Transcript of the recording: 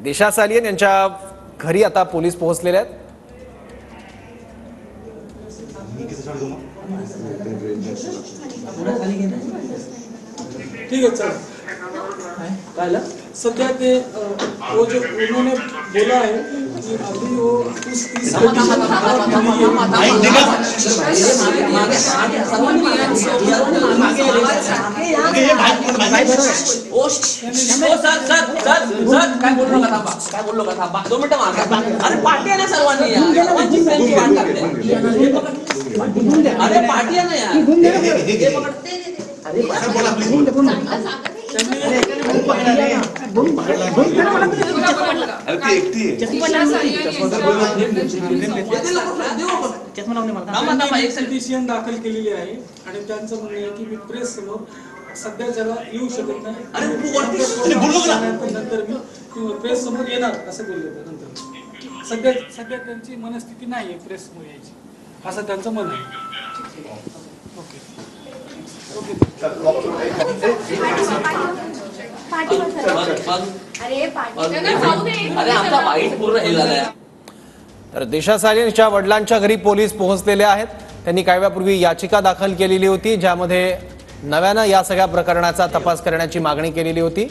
दिशा सालियन यांच्या घरी आता पोलीस पोहोचलेले आहेत। ठीक है चल सध्या ते वो जो उन्होंने बोला है कि अभी वो उस काय बोललो का थांबा 2 मिनिटं मागा। अरे पार्टी आहे ना सर्वांनी यार, सर्वांची फ्रेंडची वाट लागते। अरे पार्टी आहे ना यार, अरे बोला पिटिशन दाखल केलेली आहे आणि त्यांचं म्हणणं आहे की मी प्रेस समोर सध्या जरा येऊ शकत नाही, नंतर मी प्रेस समोर येणार असं बोलले। नंतर सध्या त्यांची मनस्थिती नाही आहे प्रेस समोर यायची असं त्यांचं मन आहे। ओके तर दिशा सालियनच्या वडिलांच्या घरी पोलीस पोहोचलेले आहेत। त्यांनी काही वेळापूर्वी याचिका दाखल केलेली होती, ज्यामध्ये नव्यानं या सगळ्या प्रकरणाचा तपास करण्याची मागणी केलेली होती।